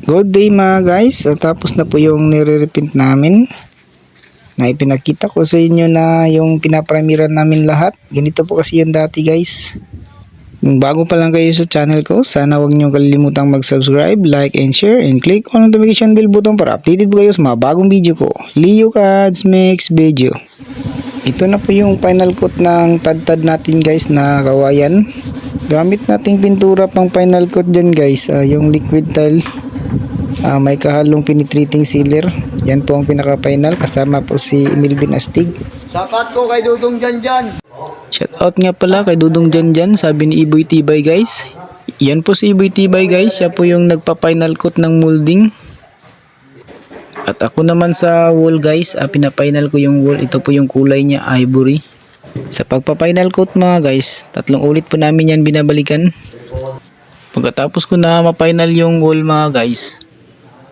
Good day mga guys. Tapos na po yung nire-repaint namin. Na ipinakita ko sa inyo na yung pinapremiran namin lahat. Ganito po kasi yung dati guys. Kung bago pa lang kayo sa channel ko, sana huwag niyo kalimutang mag-subscribe, like and share, and click on the notification bell button para updated po kayo sa mga bagong video ko. Leo Cads makes video. Ito na po yung final coat ng tad-tad natin guys na kawayan. Gamit nating pintura pang final coat dyan guys, yung liquid tile. May kahalong penetrating sealer. Yan po ang pinaka-final. Kasama po si Melvin Astig. Shoutout ko kay Dudong Janjan. Shoutout nga pala kay Dudong Janjan. Sabi ni Iboy Tibay guys. Yan po si Iboy Tibay guys. Siya po yung nagpa-final coat ng molding. At ako naman sa wall guys, pina-final ko yung wall. Ito po yung kulay niya, ivory. Sa pagpa-final coat mga guys, 3 ulit po namin yan binabalikan. Pagkatapos ko na ma-final yung wall mga guys,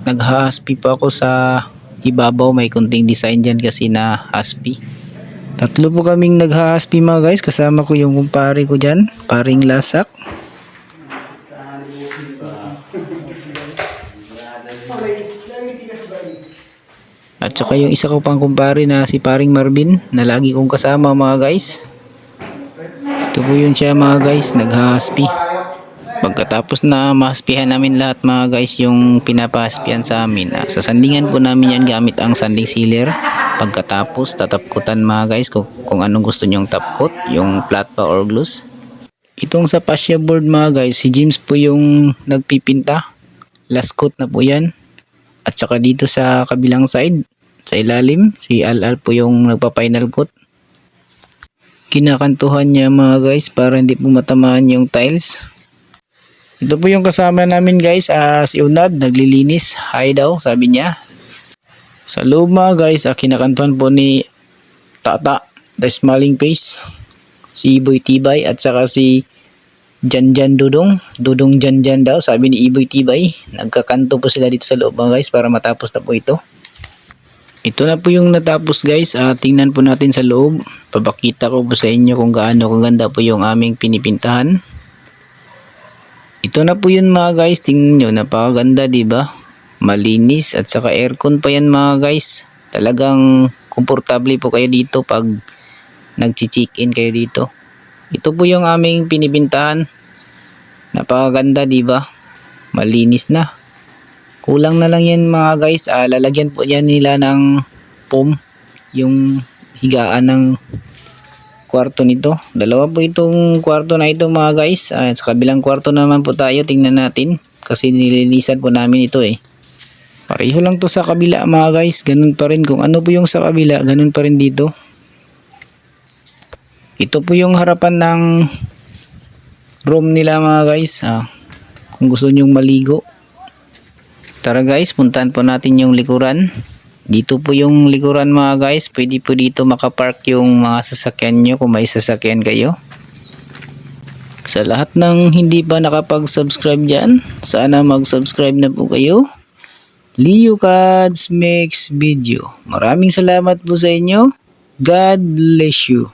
nag-haspi pa ako sa ibabaw. May kunting design dyan kasi na haspi. 3 po kaming nag-haspi mga guys. Kasama ko yung kumpare ko dyan, paring lasak. At saka yung isa ko pang kumpare na si paring Marvin na lagi kong kasama mga guys. Ito po yun siya mga guys, nag-haspi. Pagkatapos na mahaspihan namin lahat mga guys yung pinapahaspihan sa amin, sasandingan po namin yan gamit ang sanding sealer. Pagkatapos tatapkutan mga guys kung anong gusto nyong tapkot, yung flat pa or gloss. Itong sa fascia board mga guys, si James po yung nagpipinta. Last coat na po yan. At saka dito sa kabilang side, sa ilalim, si Al po yung nagpa-final coat. Kinakantuhan niya mga guys para hindi po matamaan yung tiles. Ito po yung kasama namin guys, si Unad, naglilinis. Hi daw, sabi niya. Sa loob mga guys, kinakantuhan po ni Tata, the smiling face. Si Iboy Tibay at saka si Janjan Dudong. Dudong Janjan daw, sabi ni Iboy Tibay. Nagkakanto po sila dito sa loob mga guys para matapos na po ito. Ito na po yung natapos guys. Tingnan po natin sa loob. Papakita ko po sa inyo kung gaano kaganda po yung aming pinipintahan. Ito na po yun mga guys, tingnan nyo, napakaganda diba? Malinis at saka aircon pa yan mga guys. Talagang komportable po kayo dito pag nag-check-in kayo dito. Ito po yung aming pinipintahan. Napakaganda diba? Malinis na. Kulang na lang yan mga guys, lalagyan po yan nila ng foam, yung higaan ng kwarto nito. Dalawa po itong kwarto na ito mga guys. Sa kabilang kwarto naman po tayo, tingnan natin kasi nilinisan po namin ito pareho lang to sa kabila mga guys. Ganun pa rin, kung ano po yung sa kabila, ganun pa rin dito. Ito po yung harapan ng room nila mga guys. Kung gusto nyong maligo, tara guys, puntahan po natin yung likuran. Dito po yung likuran mga guys. Pwede po dito makapark yung mga sasakyan nyo kung may sasakyan kayo. Sa lahat ng hindi pa nakapag-subscribe dyan, sana mag-subscribe na po kayo. Leo Cads makes video. Maraming salamat po sa inyo. God bless you.